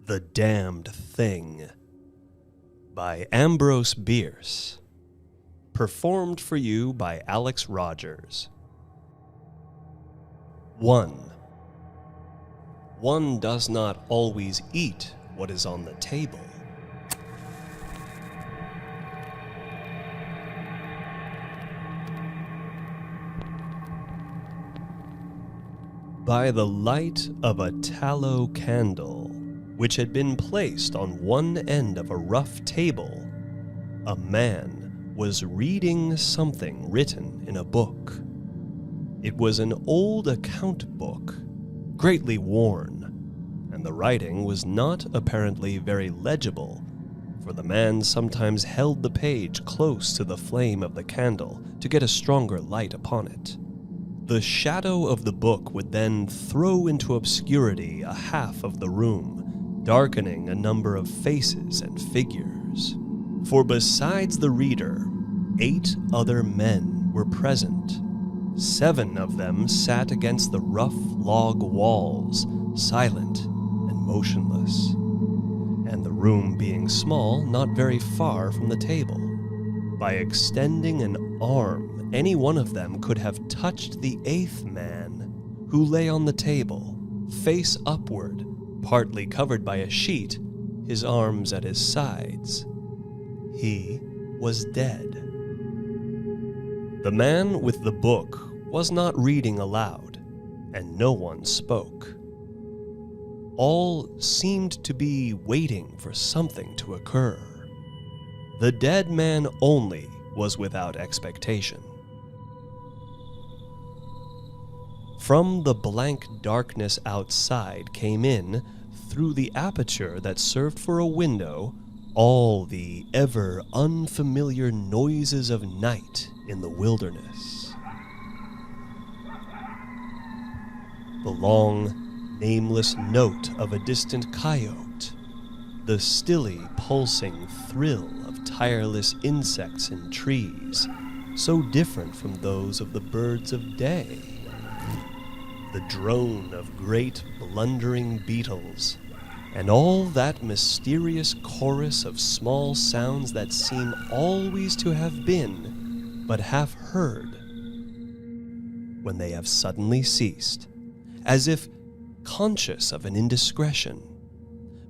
The Damned Thing by Ambrose Bierce. Performed for you by Alex Rogers. 1. One does not always eat what is on the table. By the light of a tallow candle, which had been placed on one end of a rough table, a man was reading something written in a book. It was an old account book, greatly worn, and the writing was not apparently very legible, for the man sometimes held the page close to the flame of the candle to get a stronger light upon it. The shadow of the book would then throw into obscurity a half of the room, darkening a number of faces and figures. For besides the reader, 8 other men were present. 7 of them sat against the rough log walls, silent and motionless, and the room being small, not very far from the table. By extending an arm, any one of them could have touched the 8th man, who lay on the table, face upward, partly covered by a sheet, his arms at his sides. He was dead. The man with the book was not reading aloud, and no one spoke. All seemed to be waiting for something to occur. The dead man only was without expectation. From the blank darkness outside came in, through the aperture that served for a window, all the ever unfamiliar noises of night in the wilderness. The long, nameless note of a distant coyote, the stilly, pulsing thrill of tireless insects in trees, so different from those of the birds of day. The drone of great blundering beetles, and all that mysterious chorus of small sounds that seem always to have been but half heard, when they have suddenly ceased, as if conscious of an indiscretion.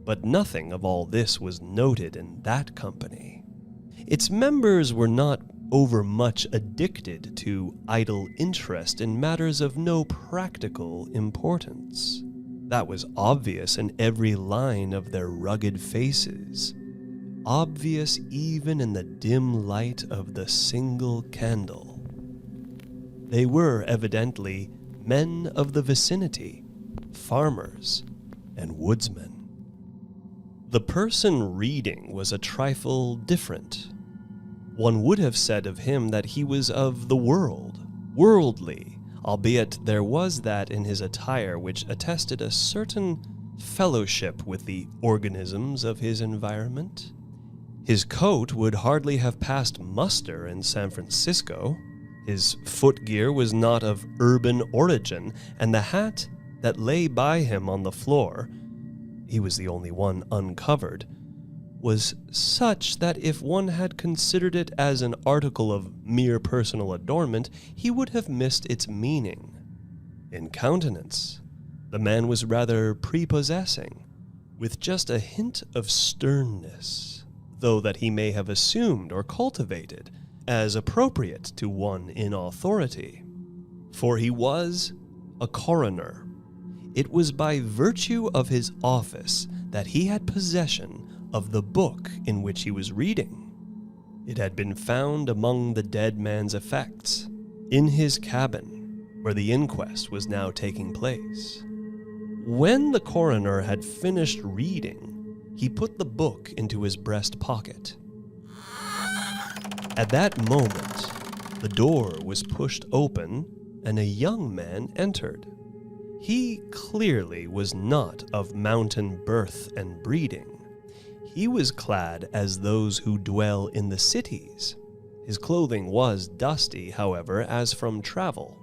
But nothing of all this was noted in that company. Its members were not overmuch addicted to idle interest in matters of no practical importance. That was obvious in every line of their rugged faces, obvious even in the dim light of the single candle. They were evidently men of the vicinity, farmers and woodsmen. The person reading was a trifle different. One would have said of him that he was of the world, worldly, albeit there was that in his attire which attested a certain fellowship with the organisms of his environment. His coat would hardly have passed muster in San Francisco. His footgear was not of urban origin, and the hat that lay by him on the floor, he was the only one uncovered, was such that if one had considered it as an article of mere personal adornment, he would have missed its meaning. In countenance, the man was rather prepossessing, with just a hint of sternness, though that he may have assumed or cultivated as appropriate to one in authority. For he was a coroner. It was by virtue of his office that he had possession of the book in which he was reading. It had been found among the dead man's effects, in his cabin, where the inquest was now taking place. When the coroner had finished reading, he put the book into his breast pocket. At that moment, the door was pushed open, and a young man entered. He clearly was not of mountain birth and breeding. He was clad as those who dwell in the cities. His clothing was dusty, however, as from travel.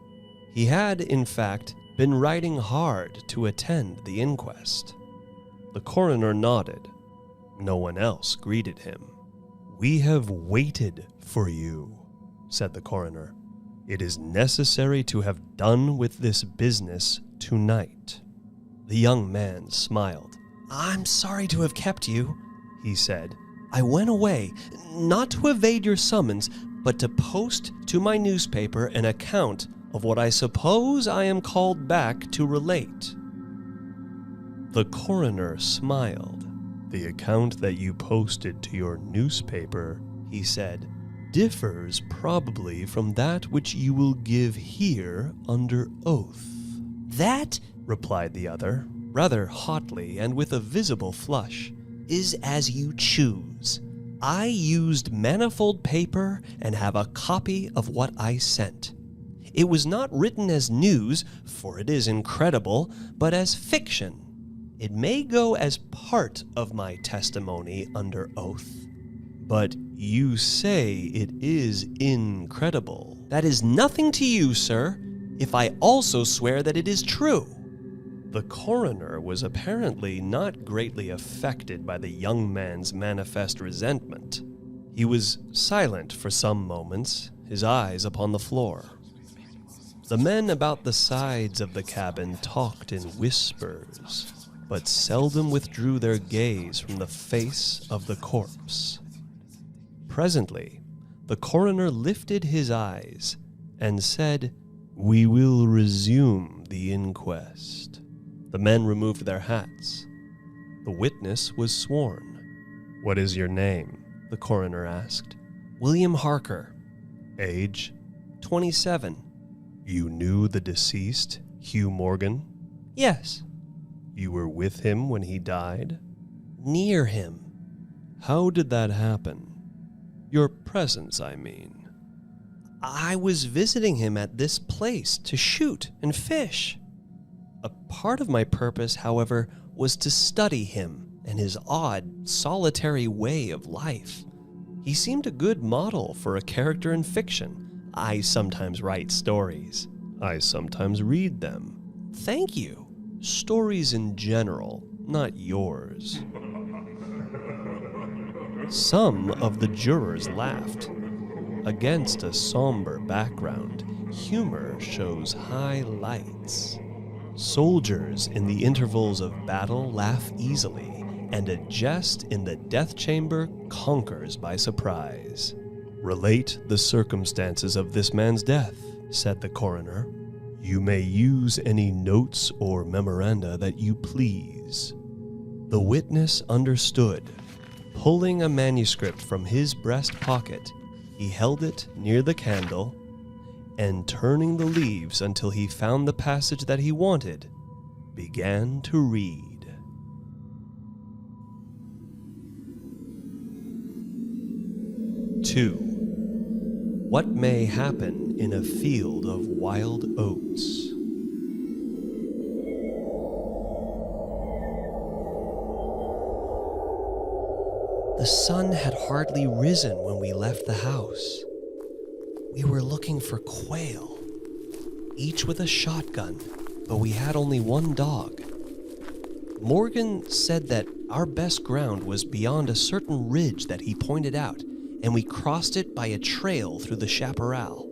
He had, in fact, been riding hard to attend the inquest. The coroner nodded. No one else greeted him. "We have waited for you," said the coroner. "It is necessary to have done with this business tonight." The young man smiled. "I'm sorry to have kept you," he said. "I went away, not to evade your summons, but to post to my newspaper an account of what I suppose I am called back to relate." The coroner smiled. "The account that you posted to your newspaper," he said, "differs probably from that which you will give here under oath." "That," replied the other, rather hotly and with a visible flush, "is as you choose. I used manifold paper and have a copy of what I sent. It was not written as news, for it is incredible, but as fiction. It may go as part of my testimony under oath." "But you say it is incredible." "That is nothing to you, sir, if I also swear that it is true." The coroner was apparently not greatly affected by the young man's manifest resentment. He was silent for some moments, his eyes upon the floor. The men about the sides of the cabin talked in whispers, but seldom withdrew their gaze from the face of the corpse. Presently, the coroner lifted his eyes and said, "We will resume the inquest." The men removed their hats. The witness was sworn. "What is your name?" the coroner asked. "William Harker." "Age?" 27. "You knew the deceased, Hugh Morgan?" "Yes." "You were with him when he died?" "Near him." "How did that happen? Your presence, I mean." "I was visiting him at this place to shoot and fish. A part of my purpose, however, was to study him and his odd, solitary way of life. He seemed a good model for a character in fiction. I sometimes write stories." "I sometimes read them." "Thank you." "Stories in general, not yours." Some of the jurors laughed. Against a somber background, humor shows high lights. Soldiers in the intervals of battle laugh easily, and a jest in the death chamber conquers by surprise. "Relate the circumstances of this man's death," said the coroner. "You may use any notes or memoranda that you please." The witness understood. Pulling a manuscript from his breast pocket, he held it near the candle, and turning the leaves until he found the passage that he wanted, began to read. "2. What may happen in a field of wild oats?" The sun had hardly risen when we left the house. We were looking for quail, each with a shotgun, but we had only one dog. Morgan said that our best ground was beyond a certain ridge that he pointed out, and we crossed it by a trail through the chaparral.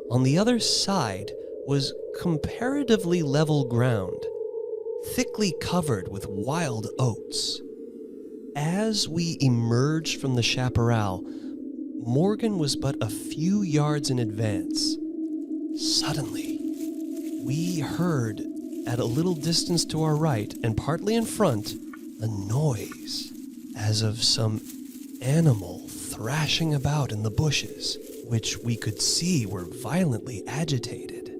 On the other side was comparatively level ground, thickly covered with wild oats. As we emerged from the chaparral, Morgan was but a few yards in advance. Suddenly, we heard, at a little distance to our right and partly in front, a noise as of some animal thrashing about in the bushes, which we could see were violently agitated.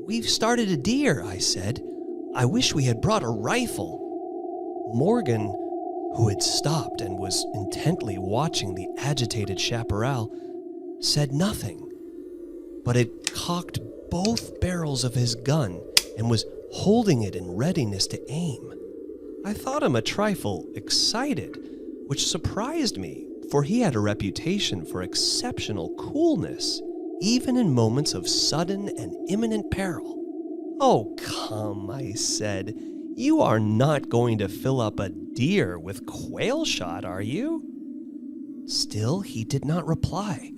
"We've started a deer," I said. "I wish we had brought a rifle." Morgan, who had stopped and was intently watching the agitated chaparral, said nothing, but had cocked both barrels of his gun and was holding it in readiness to aim. I thought him a trifle excited, which surprised me, for he had a reputation for exceptional coolness, even in moments of sudden and imminent peril. "Oh, come," I said. You are not going to fill up a deer with quail shot, are you? Still, he did not reply.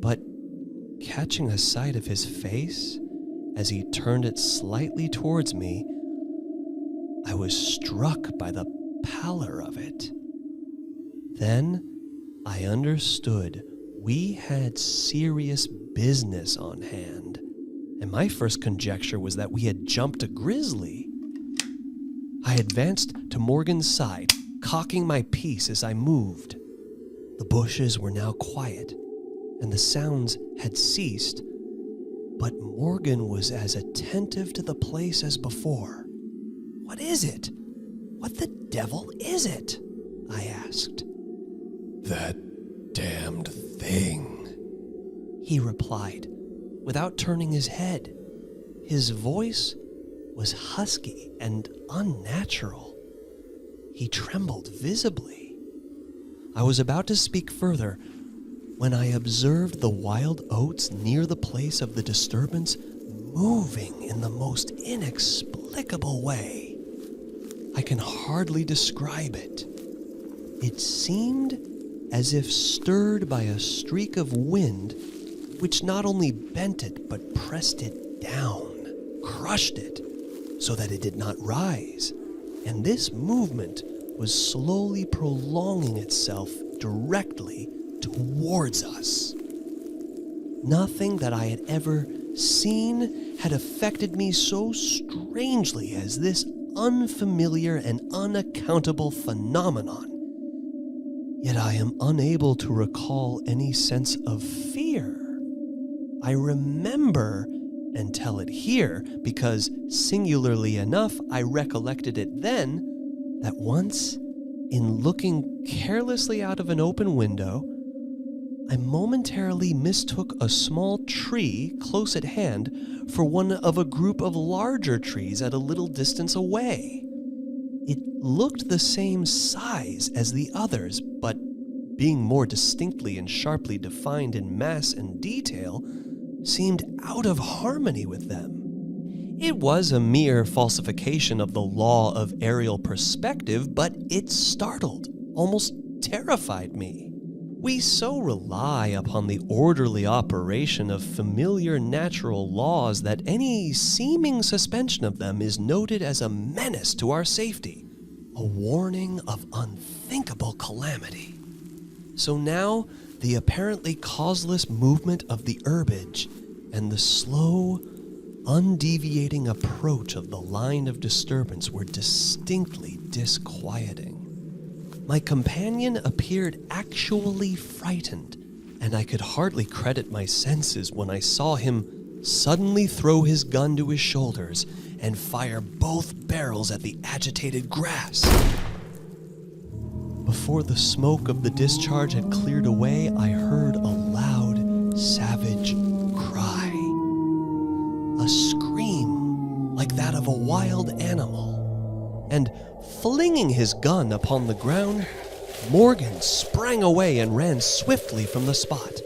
But catching a sight of his face as he turned it slightly towards me, I was struck by the pallor of it. Then I understood we had serious business on hand, and my first conjecture was that we had jumped a grizzly. I advanced to Morgan's side, cocking my piece as I moved. The bushes were now quiet, and the sounds had ceased, but Morgan was as attentive to the place as before. "What is it? What the devil is it?" I asked. "That damned thing," he replied, without turning his head. His voice was husky and unnatural. He trembled visibly. I was about to speak further when I observed the wild oats near the place of the disturbance moving in the most inexplicable way. I can hardly describe it. It seemed as if stirred by a streak of wind, which not only bent it but pressed it down, crushed it, so that it did not rise, and this movement was slowly prolonging itself directly towards us. Nothing that I had ever seen had affected me so strangely as this unfamiliar and unaccountable phenomenon. Yet I am unable to recall any sense of fear. I remember and tell it here because, singularly enough, I recollected it then, that once, in looking carelessly out of an open window, I momentarily mistook a small tree close at hand for one of a group of larger trees at a little distance away. It looked the same size as the others, but being more distinctly and sharply defined in mass and detail, seemed out of harmony with them. It was a mere falsification of the law of aerial perspective, but it startled, almost terrified me. We so rely upon the orderly operation of familiar natural laws that any seeming suspension of them is noted as a menace to our safety, a warning of unthinkable calamity. So now, the apparently causeless movement of the herbage and the slow, undeviating approach of the line of disturbance were distinctly disquieting. My companion appeared actually frightened, and I could hardly credit my senses when I saw him suddenly throw his gun to his shoulders and fire both barrels at the agitated grass. Before the smoke of the discharge had cleared away, I heard a loud, savage cry. A scream like that of a wild animal. And flinging his gun upon the ground, Morgan sprang away and ran swiftly from the spot.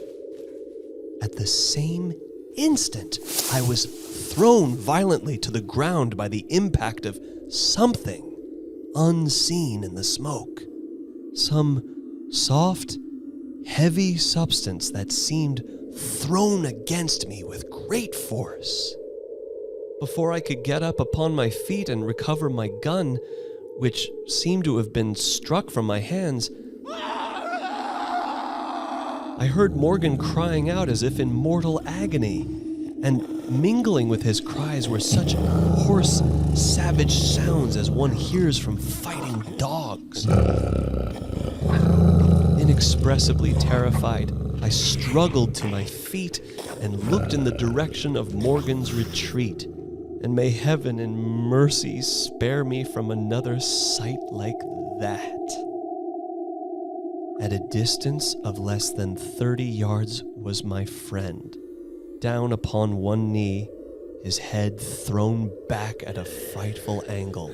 At the same instant, I was thrown violently to the ground by the impact of something unseen in the smoke. Some soft, heavy substance that seemed thrown against me with great force. Before I could get up upon my feet and recover my gun, which seemed to have been struck from my hands, I heard Morgan crying out as if in mortal agony, and mingling with his cries were such hoarse, savage sounds as one hears from fighting dogs. Inexpressibly terrified, I struggled to my feet and looked in the direction of Morgan's retreat, and may heaven in mercy spare me from another sight like that. At a distance of less than 30 yards was my friend, down upon one knee, his head thrown back at a frightful angle,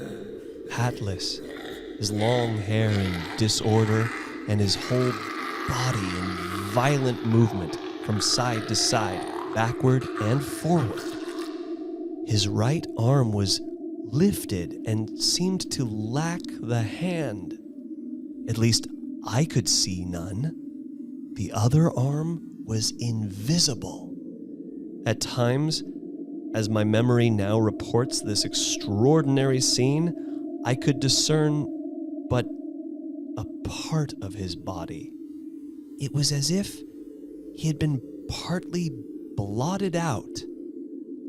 hatless, his long hair in disorder, and his whole body in violent movement from side to side, backward and forward. His right arm was lifted and seemed to lack the hand. At least I could see none. The other arm was invisible. At times, as my memory now reports this extraordinary scene, I could discern but a part of his body. It was as if he had been partly blotted out.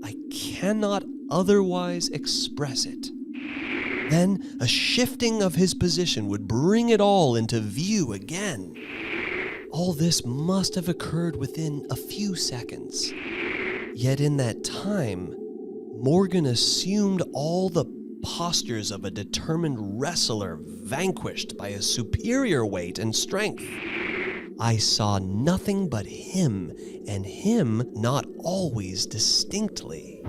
I cannot otherwise express it. Then a shifting of his position would bring it all into view again. All this must have occurred within a few seconds. Yet in that time, Morgan assumed all the postures of a determined wrestler vanquished by a superior weight and strength. I saw nothing but him, and him not always distinctly.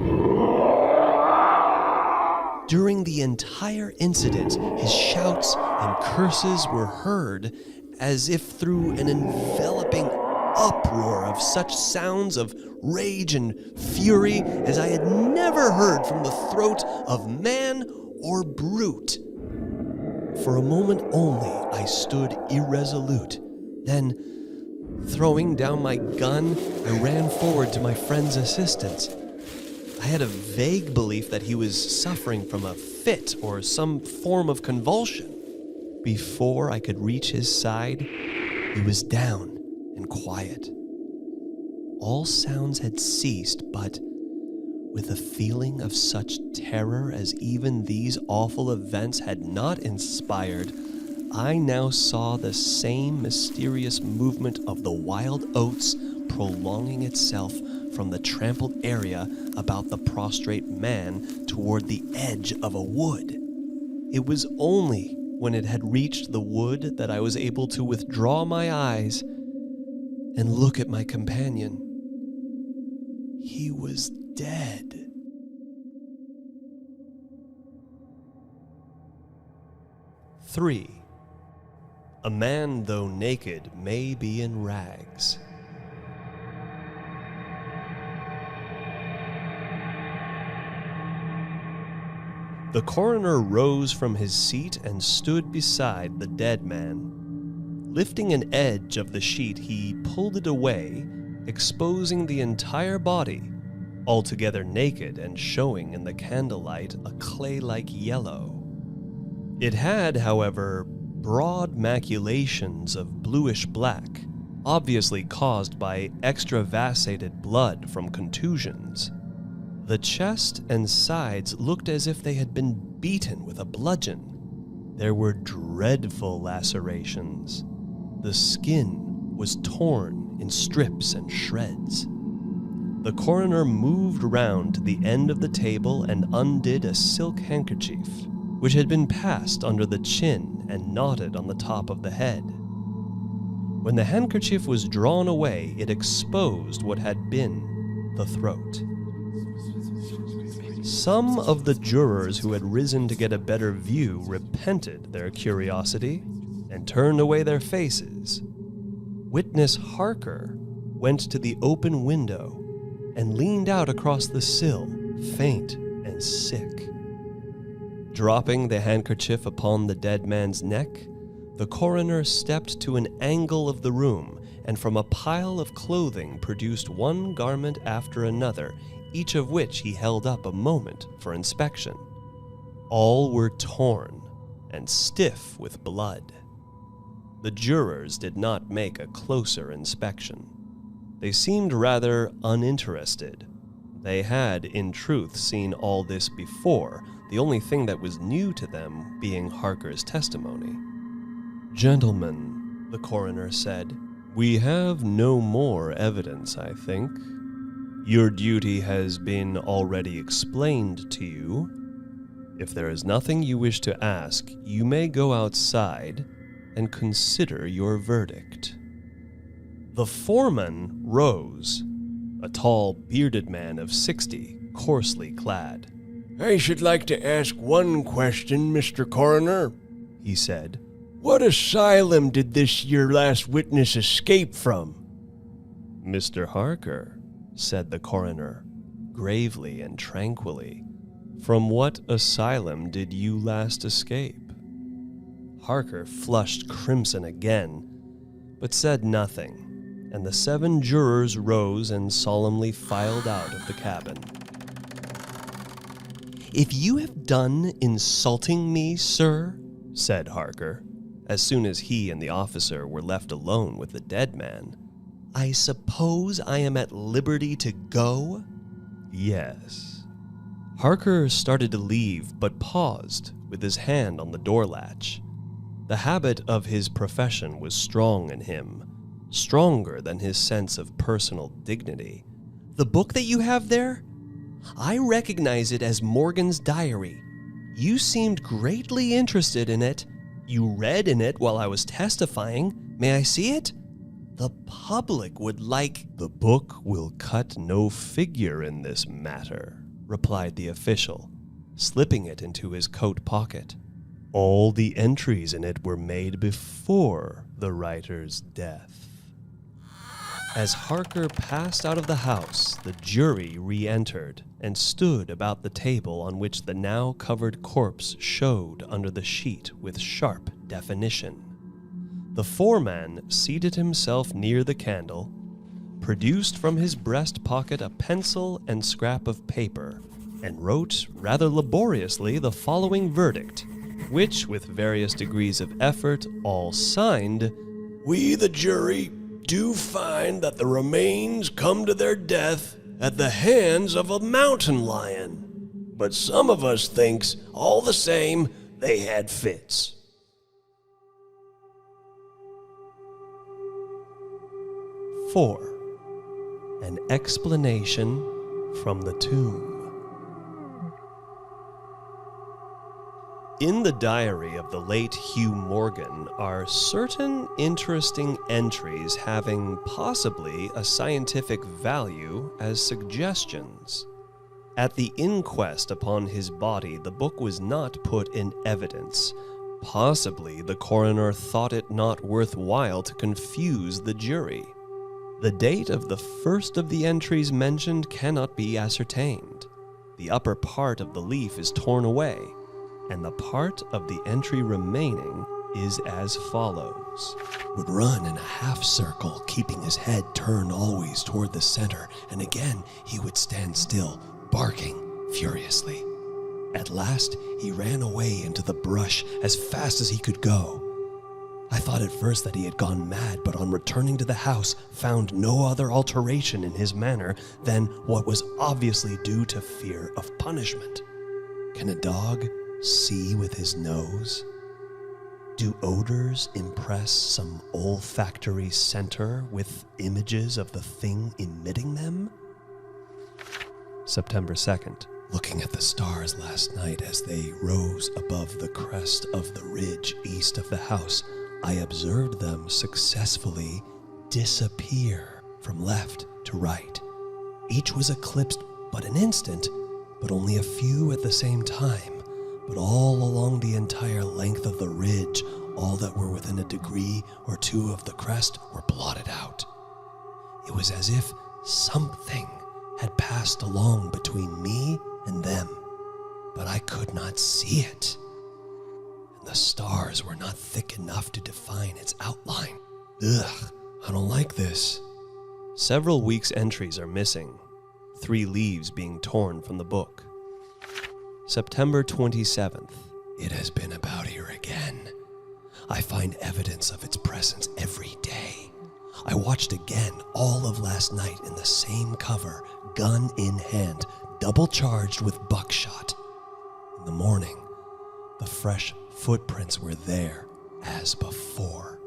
During the entire incident, his shouts and curses were heard as if through an enveloping uproar of such sounds of rage and fury as I had never heard from the throat of man or brute. For a moment only I stood irresolute. Then, throwing down my gun, I ran forward to my friend's assistance. I had a vague belief that he was suffering from a fit or some form of convulsion. Before I could reach his side, he was down and quiet. All sounds had ceased, but with a feeling of such terror as even these awful events had not inspired, I now saw the same mysterious movement of the wild oats prolonging itself from the trampled area about the prostrate man toward the edge of a wood. It was only when it had reached the wood that I was able to withdraw my eyes and look at my companion. He was dead. Three. A man, though naked, may be in rags. The coroner rose from his seat and stood beside the dead man. Lifting an edge of the sheet, he pulled it away, exposing the entire body, altogether naked and showing in the candlelight a clay-like yellow. It had, however, broad maculations of bluish black, obviously caused by extravasated blood from contusions. The chest and sides looked as if they had been beaten with a bludgeon. There were dreadful lacerations. The skin was torn in strips and shreds. The coroner moved round to the end of the table and undid a silk handkerchief, which had been passed under the chin and knotted on the top of the head. When the handkerchief was drawn away, it exposed what had been the throat. Some of the jurors who had risen to get a better view repented their curiosity and turned away their faces. Witness Harker went to the open window and leaned out across the sill, faint and sick. Dropping the handkerchief upon the dead man's neck, the coroner stepped to an angle of the room and from a pile of clothing produced one garment after another, each of which he held up a moment for inspection. All were torn and stiff with blood. The jurors did not make a closer inspection. They seemed rather uninterested. They had, in truth, seen all this before, the only thing that was new to them being Harker's testimony. "Gentlemen," the coroner said, "we have no more evidence, I think. Your duty has been already explained to you. If there is nothing you wish to ask, you may go outside and consider your verdict." The foreman rose, a tall, bearded man of 60, coarsely clad. "I should like to ask one question, Mr. Coroner," he said. "What asylum did this your last witness escape from?" "Mr. Harker," said the coroner, gravely and tranquilly, From what asylum did you last escape? Harker flushed crimson again, but said nothing, and the 7 jurors rose and solemnly filed out of the cabin. "If you have done insulting me, sir," said Harker, as soon as he and the officer were left alone with the dead man, "I suppose I am at liberty to go?" "Yes." Harker started to leave, but paused, with his hand on the door latch. The habit of his profession was strong in him, stronger than his sense of personal dignity. "The book that you have there? I recognize it as Morgan's diary. You seemed greatly interested in it. You read in it while I was testifying. May I see it? The public would like—" "The book will cut no figure in this matter," replied the official, slipping it into his coat pocket. "All the entries in it were made before the writer's death." As Harker passed out of the house, the jury re-entered and stood about the table on which the now covered corpse showed under the sheet with sharp definition. The foreman seated himself near the candle, produced from his breast pocket a pencil and scrap of paper, and wrote rather laboriously the following verdict, which, with various degrees of effort, all signed, "We, the jury, do find that the remains come to their death at the hands of a mountain lion. But some of us thinks, all the same, they had fits." "4. An explanation from the tomb." In the diary of the late Hugh Morgan are certain interesting entries having possibly a scientific value as suggestions. At the inquest upon his body, the book was not put in evidence. Possibly the coroner thought it not worthwhile to confuse the jury. The date of the first of the entries mentioned cannot be ascertained. The upper part of the leaf is torn away, and the part of the entry remaining is as follows. "Would run in a half circle, keeping his head turned always toward the center, and again he would stand still, barking furiously. At last he ran away into the brush as fast as he could go. I thought at first that he had gone mad, but on returning to the house found no other alteration in his manner than what was obviously due to fear of punishment. Can a dog see with his nose? Do odors impress some olfactory center with images of the thing emitting them? September 2nd. Looking at the stars last night as they rose above the crest of the ridge east of the house, I observed them successfully disappear from left to right. Each was eclipsed but an instant, but only a few at the same time. But all along the entire length of the ridge, all that were within a degree or two of the crest were blotted out. It was as if something had passed along between me and them, but I could not see it, and the stars were not thick enough to define its outline. Ugh, I don't like this. Several weeks' entries are missing, 3 leaves being torn from the book. September 27th. It has been about here again. I find evidence of its presence every day. I watched again all of last night in the same cover, gun in hand, double charged with buckshot. In the morning, the fresh footprints were there as before.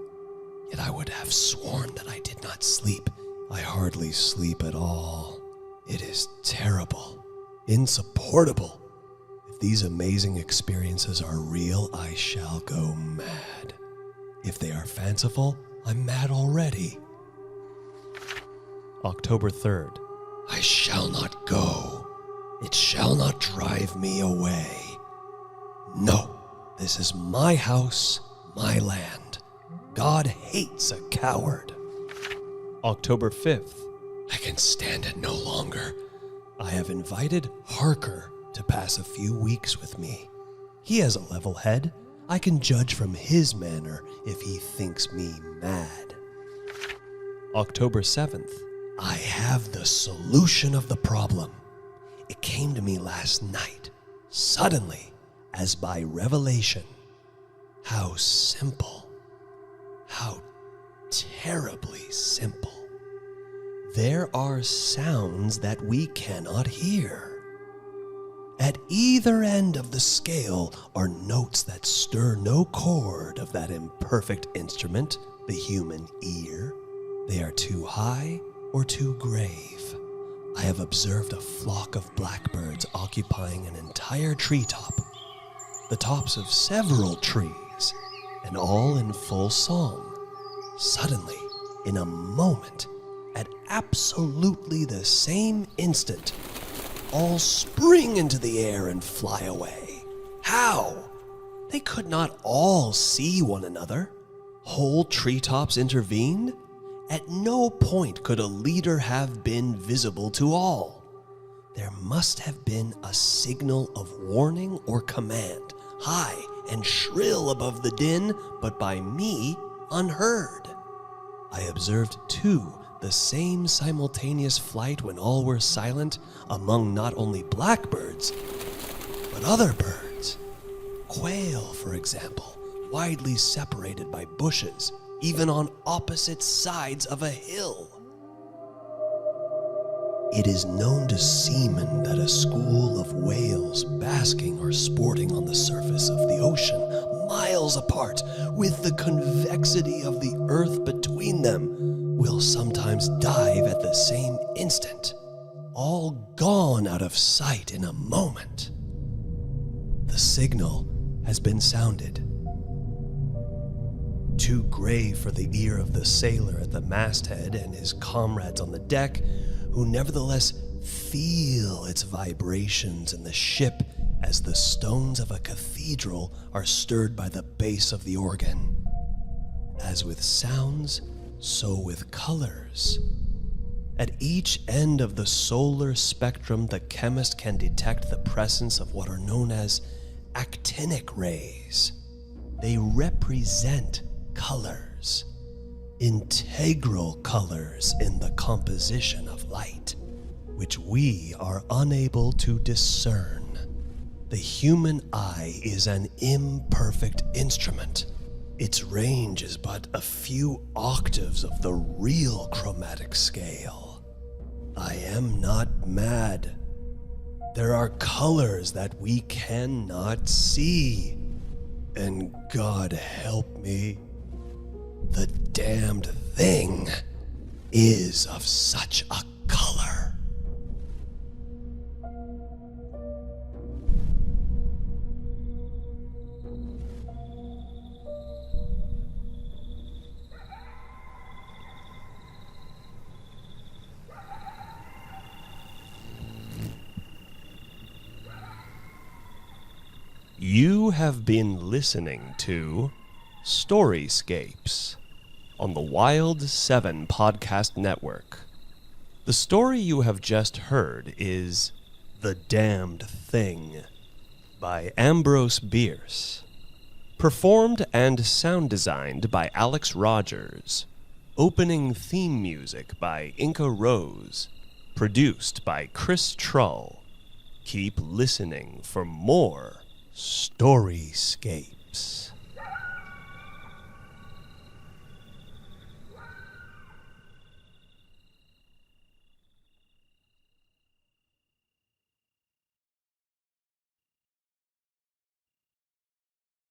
Yet I would have sworn that I did not sleep. I hardly sleep at all. It is terrible, insupportable. If these amazing experiences are real, I shall go mad. If they are fanciful, I'm mad already. October 3rd. I shall not go. It shall not drive me away. No, this is my house, my land. God hates a coward. October 5th. I can stand it no longer. I have invited Harker to pass a few weeks with me. He has a level head. I can judge from his manner if he thinks me mad. October 7th. I have the solution of the problem. It came to me last night, suddenly, as by revelation. How simple. How terribly simple. There are sounds that we cannot hear. At either end of the scale are notes that stir no chord of that imperfect instrument, the human ear. They are too high or too grave. I have observed a flock of blackbirds occupying an entire treetop, the tops of several trees, and all in full song. Suddenly, in a moment, at absolutely the same instant, all spring into the air and fly away. How? They could not all see one another. Whole treetops intervened. At no point could a leader have been visible to all. There must have been a signal of warning or command, high and shrill above the din, but by me unheard. I observed, too, the same simultaneous flight when all were silent among not only blackbirds, but other birds. Quail, for example, widely separated by bushes, even on opposite sides of a hill. It is known to seamen that a school of whales basking or sporting on the surface of the ocean, miles apart, with the convexity of the earth between them, will sometimes dive at the same instant, all gone out of sight in a moment. The signal has been sounded. Too grave for the ear of the sailor at the masthead and his comrades on the deck, who nevertheless feel its vibrations in the ship as the stones of a cathedral are stirred by the bass of the organ. As with sounds, so with colors. At each end of the solar spectrum, the chemist can detect the presence of what are known as actinic rays. They represent colors, integral colors in the composition of light, which we are unable to discern. The human eye is an imperfect instrument. Its range is but a few octaves of the real chromatic scale. I am not mad. There are colors that we cannot see. And God help me, the damned thing is of such a color. You have been listening to Storyscapes on the Wild 7 Podcast Network. The story you have just heard is The Damned Thing by Ambrose Bierce. Performed and sound designed by Alex Rogers. Opening theme music by Inca Rose. Produced by Chris Trull. Keep listening for more Storyscapes.